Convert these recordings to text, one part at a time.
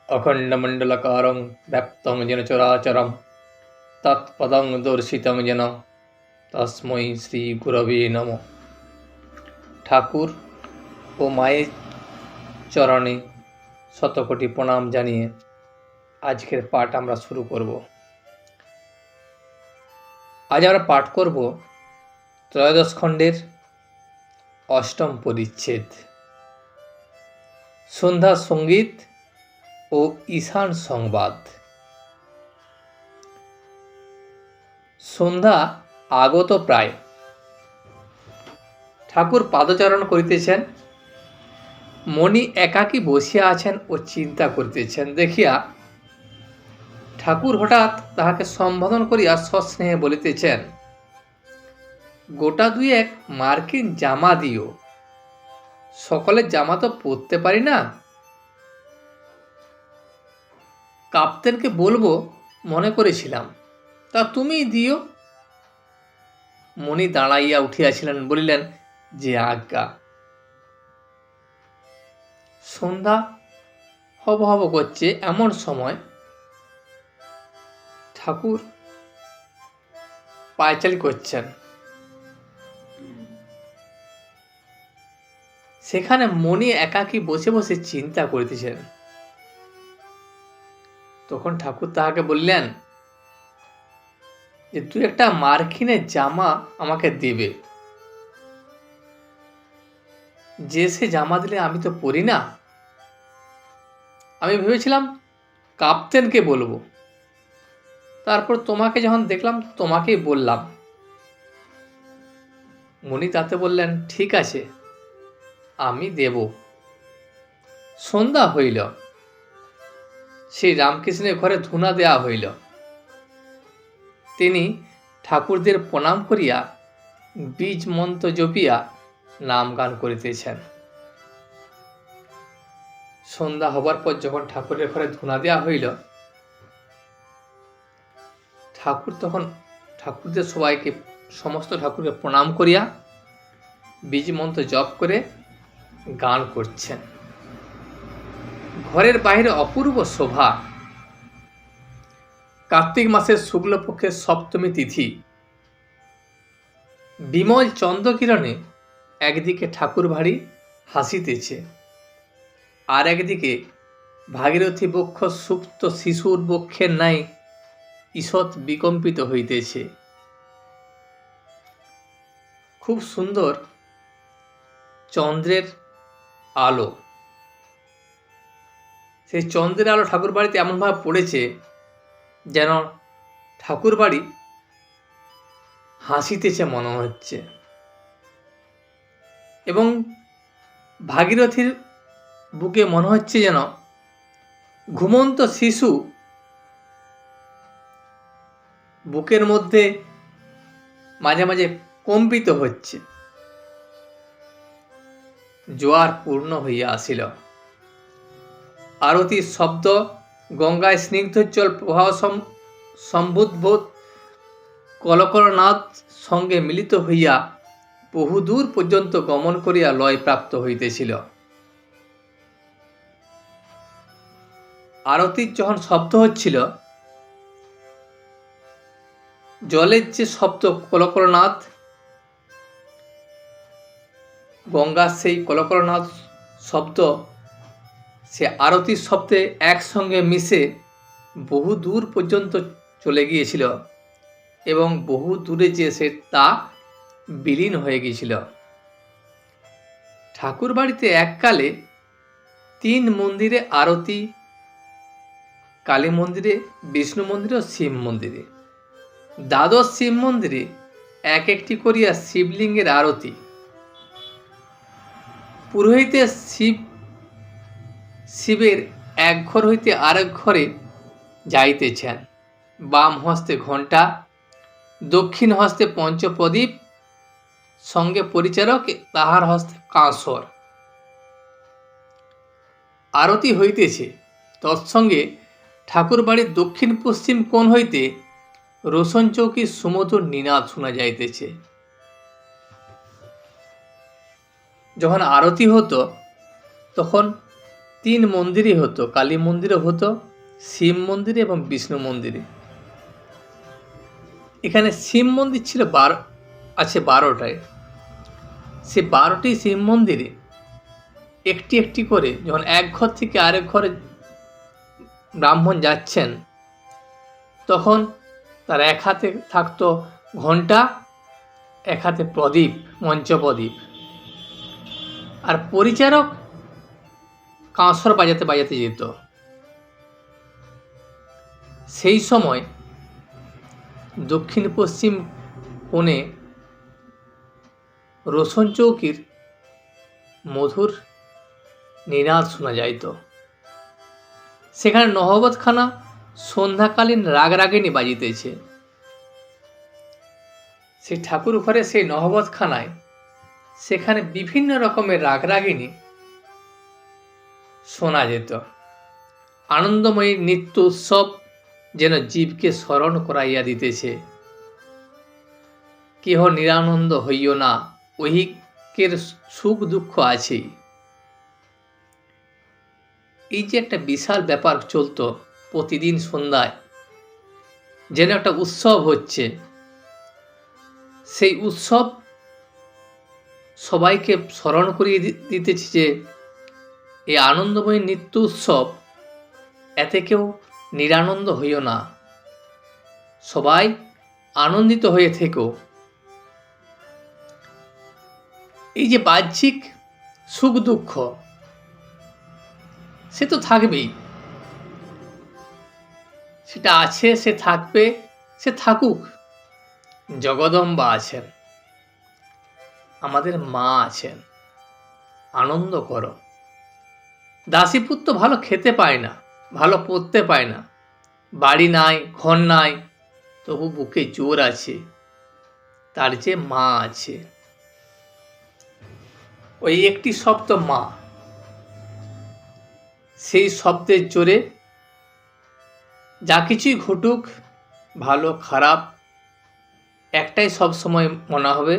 अखण्डमण्डलकारं व्याप्तं येन चराचरं तत्पदं दर्शितं येन तस्मै श्रीगुरवे नमः। ঠাকুর ও মায়ের চরণে শতকোটি প্রণাম জানিয়ে আজকের পাঠ আমরা শুরু করব। আজ আমরা পাঠ করব ত্রয়োদশ খণ্ডের অষ্টম পরিচ্ছেদ, সন্ধ্যা সঙ্গীত ও ঈশান সংবাদ। সন্ধ্যা আগত প্রায়, ঠাকুর পাদচারণ করিতেছেন, মণি একাকী বসিয়া আছেন ও চিন্তা করিতেছেন দেখিয়া ঠাকুর হঠাৎ তাহাকে সম্বোধন করিয়া সস্নেহে বলিতেছেন, গোটা দুয়েক মার্কিন জামা দিও, সকলের জামা তো পরতে পারি না। কাপ্তেনকে বলবো মনে করেছিলাম, তা তুমিই দিও। মণি দাঁড়াইয়া উঠিয়াছিলেন, বলিলেন, যে আজ্ঞা। সন্ধ্যা হব হব করছে, এমন সময় ঠাকুর পায়চারি করছেন। সেখানে মণি একাকী বসে বসে চিন্তা করিতেছেন। তখন ঠাকুর তাহাকে বললেন যে, তুই একটা মার্কিনের জামা আমাকে দেবে। যে সে জামা দিলে আমি তো পরি না। আমি ভেবেছিলাম কাপ্তেনকে বলবো, তারপর তোমাকে যখন দেখলাম তোমাকেই বললাম। মণি তাতে বললেন, ঠিক আছে, আমি দেব। সন্ধ্যা হইল, সেই রামকৃষ্ণের ঘরে ধুনা দেয়া হইল। তিনি ঠাকুরদের প্রণাম করিয়া বীজ মন্ত্র জপিয়া নাম গান করিতেছেন। সন্ধ্যা হবার পর যখন ঠাকুরের ঘরে ধুনা দেওয়া হইল, ঠাকুর তখন ঠাকুরদের সবাইকে, সমস্ত ঠাকুরকে প্রণাম করিয়া বীজ মন্ত্র জপ করে গান করছেন। ঘরের বাইরে অপূর্ব শোভা। কার্তিক মাসের শুক্লপক্ষের সপ্তমী তিথি। বিমল চন্দ্রকিরণে একদিকে ঠাকুর বাড়ি হাসিতেছে, আর একদিকে ভাগীরথী বক্ষ সুপ্ত শিশুর বক্ষের ন্যায় ঈষৎ বিকম্পিত হইতেছে। খুব সুন্দর চন্দ্রের আলো। সেই চন্দ্রের আলো ঠাকুর বাড়িতে এমনভাবে পড়েছে যেন ঠাকুর বাড়ি হাসিতেছে মনে হচ্ছে। এবং ভাগীরথীর বুকে মনে হচ্ছে যেন ঘুমন্ত শিশু বুকের মধ্যে মাঝে মাঝে কম্পিত হচ্ছে। জোয়ার পূর্ণ হইয়া আসিল। আরতির শব্দ গঙ্গায় স্নিগ্ধোজ্জ্বল প্রবাহ সম্বুদ্ভূত কলকলনাদ সঙ্গে মিলিত হইয়া বহুদূর পর্যন্ত গমন করিয়া লয় প্রাপ্ত হইতেছিল। আরতির যখন শব্দ হচ্ছিল, জলের যে শব্দ কলকলনাদ, গঙ্গার সেই কলকলনাদ শব্দ সে আরতির শব্দে একসঙ্গে মিশে বহু দূর পর্যন্ত চলে গিয়েছিল এবং বহু দূরে যে সে তা বিলীন হয়ে গিয়েছিল। ঠাকুর বাড়িতে এককালে 3 মন্দিরে আরতি, কালী মন্দিরে, বিষ্ণু মন্দিরে ও শিব মন্দিরে। দ্বাদশ শিব মন্দিরে এক একটি করিয়া শিবলিঙ্গের আরতি। পুরোহিতে শিবের এক ঘর হইতে আরেক ঘরে যাইতেছেন। বাম হস্তে ঘণ্টা, দক্ষিণ হস্তে পঞ্চপ্রদীপ, সঙ্গে পরিচারক, তাহার হস্তে কাঁসর। আরতি হইতেছে, তৎসঙ্গে ঠাকুর বাড়ির দক্ষিণ পশ্চিম কোণ হইতে রোশন চৌকির সুমধুর নিনাদ শোনা যাইতেছে। যখন আরতি হতো তখন তিন মন্দিরই হতো, কালী মন্দিরও হতো, শিব মন্দিরে এবং বিষ্ণু মন্দিরে। এখানে শিব মন্দির ছিল আছে 12টায়। সে 12টি শিব মন্দিরে একটি একটি করে যখন এক ঘর থেকে আরেক ঘরে ব্রাহ্মণ যাচ্ছেন, তখন তার এক হাতে থাকতো ঘণ্টা, এক হাতে প্রদীপ, মঞ্চপ্রদীপ, আর পরিচারক কাঁসর বাজাতে বাজাতে যেত। সেই সময় দক্ষিণ পশ্চিম কোণে রোশন চৌকির মধুর নিনাদ শোনা যাইত। সেখানে নহবতখানা সন্ধ্যাকালীন রাগরাগিনী বাজিতেছে। সেই ঠাকুর ঘরে সেই নহবতখানায় সেখানে বিভিন্ন রকমের রাগরাগিনী শোনা যেত। আনন্দময়ী নিত্য উৎসব যেন জীবকে স্মরণ করাইয়া দিতেছে। কেহ নিরানন্দ হইও না, ঐহিকের সুখ দুঃখ আছেই। এই যে একটা বিশাল ব্যাপার চলতো প্রতিদিন সন্ধ্যায়, যেন একটা উৎসব হচ্ছে, সেই উৎসব সবাইকে স্মরণ করিয়ে দিতেছে যে এই আনন্দময়ী নিত্য উৎসব, এতে কেউ নিরানন্দ হইও না, সবাই আনন্দিত হয়ে থেকো। এই যে বাহ্যিক সুখ দুঃখ, সে তো থাকবেই, সেটা আছে, সে থাকবে, সে থাকুক। জগদম্বা আছেন, আমাদের মা আছেন, আনন্দ করো। দাসীপুত্র ভালো খেতে পায় না, ভালো পড়তে পায় না, বাড়ি নাই, ঘর নাই, তবু বুকে জোর আছে, তার যে মা আছে। ওই একটি শব্দ মা, সেই শব্দের জোরে যা কিছুই ঘটুক, ভালো খারাপ, একটাই সব সময় মনে হবে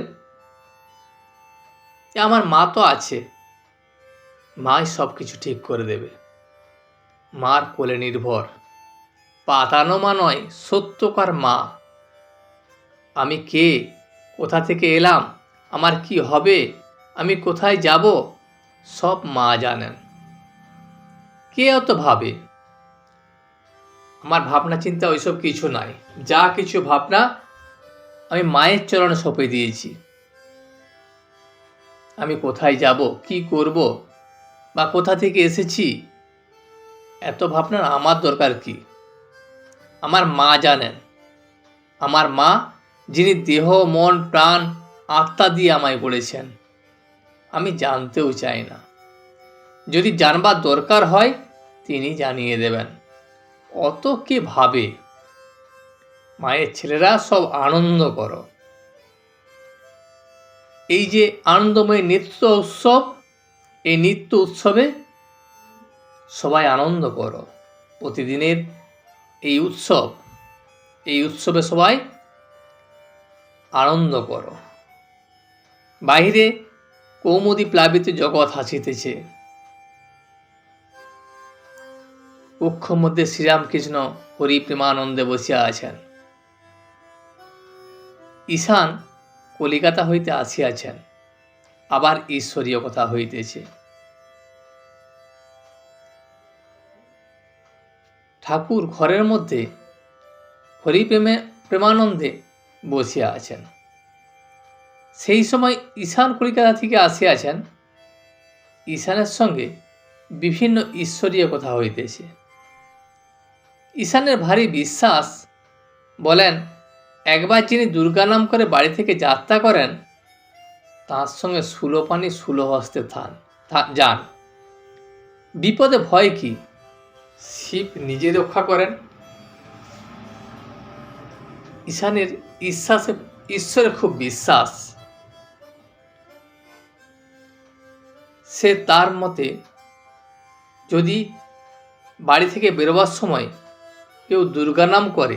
যে আমার মা তো আছে, মাই সব কিছু ঠিক করে দেবে। মার কোলে নির্ভর, পাতানো মা নয়, সত্যকার মা। আমি কে, কোথা থেকে এলাম, আমার কি হবে, আমি কোথায় যাব, সব মা জানেন। কে অত ভাবে? আমার ভাবনা চিন্তা ওইসব কিছু নাই। যা কিছু ভাবনা আমি মায়ের চরণে সঁপে দিয়েছি। আমি কোথায় যাব, কি করব, বা কোথা থেকে এসেছি, এত ভাবনার আমার দরকার কি? আমার মা জানেন। আমার মা, যিনি দেহ, মন, প্রাণ, আত্মা দিয়ে আমায় গড়েছেন, আমি জানতেও চাই না। যদি জানবার দরকার হয়, তিনি জানিয়ে দেবেন। অত কে ভাবে? মায়ের ছেলেরা সব আনন্দ করো। এই যে আনন্দময় নিত্য উৎসব, এই নিত্য উৎসবে সবাই আনন্দ করো। প্রতিদিনের এই উৎসব, এই উৎসবে সবাই আনন্দ করো। বাহিরে কৌমুদী প্লাবিত জগৎ হাসিতেছে, কক্ষ মধ্যে শ্রীরামকৃষ্ণ হরি প্রেমানন্দে বসিয়া আছেন। ঈশান কলিকাতা হইতে আসিয়াছেন, আবার ঈশ্বরীয় কথা হইতেছে। ঠাকুর ঘরের মধ্যে হরি প্রেমানন্দে বসিয়া আছেন। সেই সময় ঈশান কলিকাতা থেকে আসিয়াছেন, ঈশানের সঙ্গে বিভিন্ন ঈশ্বরীয় কথা হইতেছে। ঈশানের ভারী বিশ্বাস, বলেন একবার যিনি দুর্গা নাম করে বাড়ি থেকে যাত্রা করেন, তার সঙ্গে সুলোপানি সুলহস্তে যান। বিপদে ভয় কি? শিব নিজে রক্ষা করেন। ঈশানের ঈশ্বরে খুব বিশ্বাস। সে তার মতে যদি বাড়ি থেকে বেরোবার সময় কেউ দুর্গা নাম করে,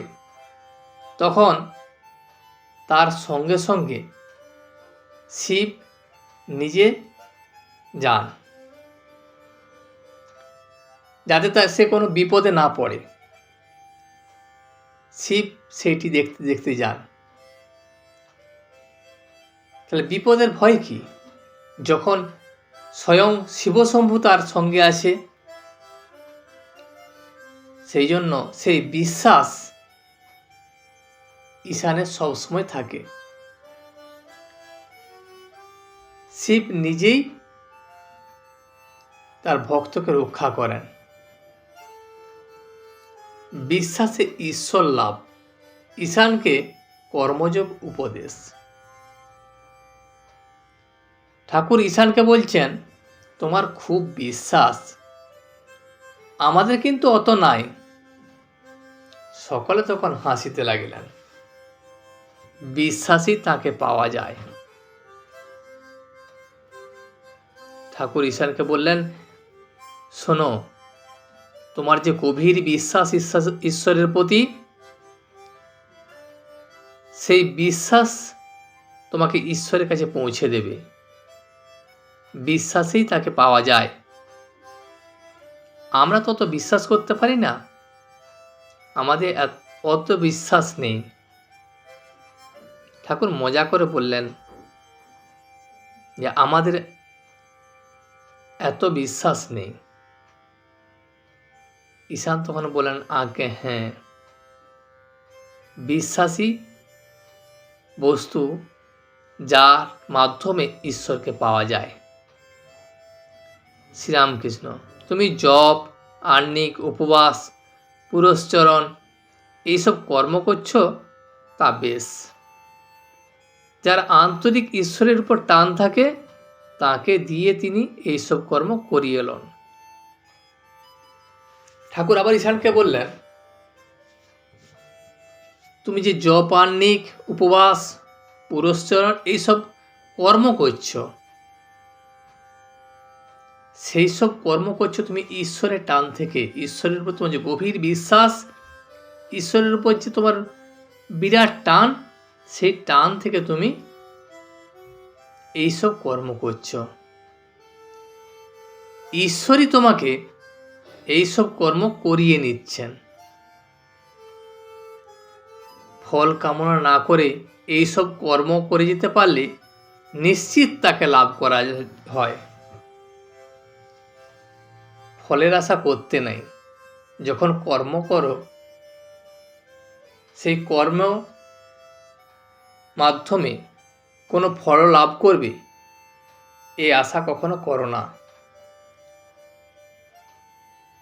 তখন তার সঙ্গে সঙ্গে শিব নিজে যান। যাতে সে কোনো বিপদে না পড়ে। শিব সেইটি দেখতে দেখতে যান। তাহলে বিপদের ভয় কি? যখন স্বয়ং শিবশম্ভু তার সঙ্গে আছে, সেই জন্য সেই বিশ্বাস ঈশানের সবসময় থাকে। শিব নিজেই তার ভক্তকে রক্ষা করেন। বিশ্বাসে ঈশ্বর লাভ, ঈশানকে কর্মযোগ উপদেশ। ঠাকুর ঈশানকে বলছেন, তোমার খুব বিশ্বাস, আমাদের কিন্তু অত নাই। সকলে তখন হাসিতে লাগিলেন। বিশ্বাসই তাকে পাওয়া যায়। ঠাকুর ঈশানকে বললেন, শোনো, তোমার যে গভীর বিশ্বাস ঈশ্বরের প্রতি, সেই বিশ্বাস তোমাকে ঈশ্বরের কাছে পৌঁছে দেবে। বিশ্বাসেই তাকে পাওয়া যায়। আমরা তত বিশ্বাস করতে পারি না, আমাদের অত বিশ্বাস নেই। ঠাকুর মজা করে বললেন যে আমাদের এত বিশ্বাস নেই। ঈশান তখন বললেন, আগে হ্যাঁ, বিশ্বাসী বস্তু যার মাধ্যমে ঈশ্বরকে পাওয়া যায়। শ্রীরামকৃষ্ণ, তুমি জপ, আহ্নিক, উপবাস, পুরস্চরণ এইসব কর্ম করছো, তা বেশ। যার আন্তরিক ঈশ্বরের উপর টান থাকে, তাকে দিয়ে তিনি এইসব কর্ম করিয়ে লন। ঠাকুর আবার ঈশানকে বললেন, তুমি যে জপ, আহ্নিক, উপবাস, পুরস্চরণ এইসব কর্ম করছো, সেই সব কর্ম করছো তুমি ঈশ্বরের টান থেকে। ঈশ্বরের উপর তোমার যে গভীর বিশ্বাস, ঈশ্বরের উপর যে তোমার বিরাট টান, সেই টান থেকে তুমি এইসব কর্ম করছো। ঈশ্বরই তোমাকে এইসব কর্ম করিয়ে নিচ্ছেন। ফল কামনা না করে এইসব কর্ম করে যেতে পারলে নিশ্চিত তাকে লাভ করা হয়। ফলের আশা করতে নাই। যখন কর্ম করো, সেই কর্ম মাধ্যমে কোনো ফল লাভ করবে, এই আশা কখনো করো না।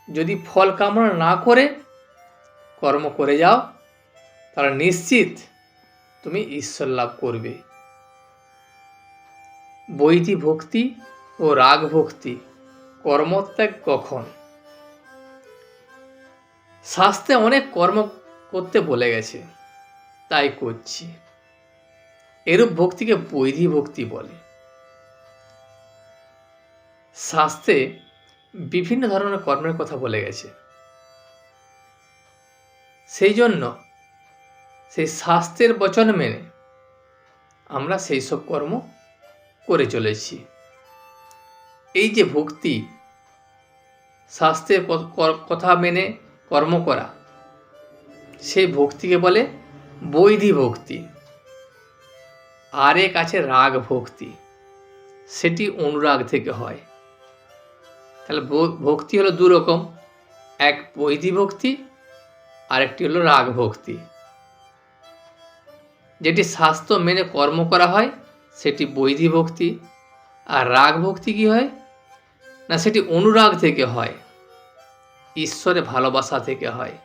যদি ফল কামনা না করে কর্ম করে যাও, তাহলে নিশ্চিত তুমি ঈশ্বর লাভ করবে। বৈধি ভক্তি ও রাগ ভক্তি কর্মত্যাগ কখন? শাস্ত্রে অনেক কর্ম করতে বলে গেছে, তাই করছি। এরূপ ভক্তিকে বৈধি ভক্তি বলে। শাস্ত্রে বিভিন্ন ধরনের কর্মের কথা বলে গেছে, সেই জন্য সেই শাস্ত্রের বচন মেনে আমরা সেই সব কর্ম করে চলেছি। এই যে ভক্তি, শাস্ত্রের কথা মেনে কর্ম করা, সেই ভক্তিকে বলে বৈধি ভক্তি। আর এক আছে রাগ ভক্তি, সেটি অনুরাগ থেকে হয়। তাহলে ভক্তি হলো দু রকম, এক বৈধি ভক্তি, আরেকটি হলো রাগ ভক্তি। যেটি শাস্ত্র মেনে কর্ম করা হয় সেটি বৈধি ভক্তি। আর রাগ ভক্তি কি হয় না, সেটি অনুরাগ থেকে হয়, ঈশ্বরে ভালোবাসা থেকে হয়।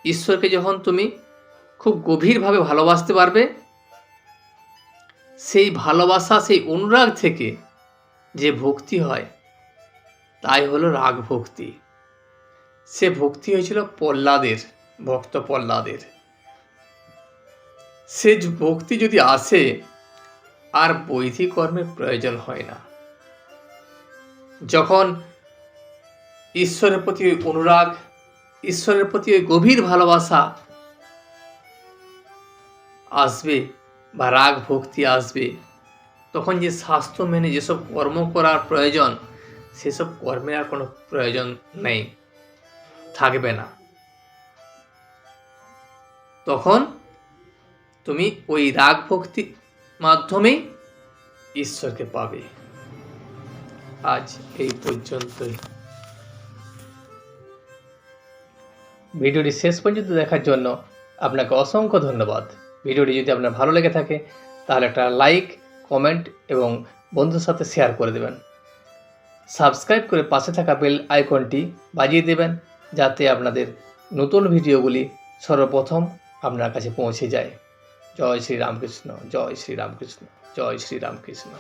ঈশ্বরকে যখন তুমি খুব গভীরভাবে ভালোবাসতে পারবে, সেই ভালোবাসা, সেই অনুরাগ থেকে যে ভক্তি হয়, তাই হলো রাগ ভক্তি। সে ভক্তি হয়েছিল প্রহ্লাদের, ভক্ত প্রহ্লাদের। সে ভক্তি যদি আসে, আর বৈধি কর্মের প্রয়োজন হয় না। যখন ঈশ্বরের প্রতি অনুরাগ, ঈশ্বরের প্রতি গভীর ভালোবাসা আসবে বা রাগ ভক্তি আসবে, তখন যে শাস্ত্র মেনে যেসব কর্ম করার প্রয়োজন, সেসব কর্মের আর কোনো প্রয়োজন নেই, থাকবে না। তখন তুমি ওই রাগ ভক্তির মাধ্যমেই ঈশ্বরকে পাবে। আজ এই পর্যন্তই। ভিডিওটি শেষ পর্যন্ত দেখার জন্য আপনাকে অসংখ্য ধন্যবাদ। ভিডিওটি যদি আপনার ভালো লেগে থাকে তাহলে একটা লাইক, কমেন্ট এবং বন্ধুর সাথে শেয়ার করে দেবেন। সাবস্ক্রাইব করে পাশে থাকা বেল আইকনটি বাজিয়ে দেবেন, যাতে আপনাদের নতুন ভিডিওগুলি সর্বপ্রথম আপনার কাছে পৌঁছে যায়। জয় শ্রী রামকৃষ্ণ, জয় শ্রী রামকৃষ্ণ, জয় শ্রী রামকৃষ্ণ।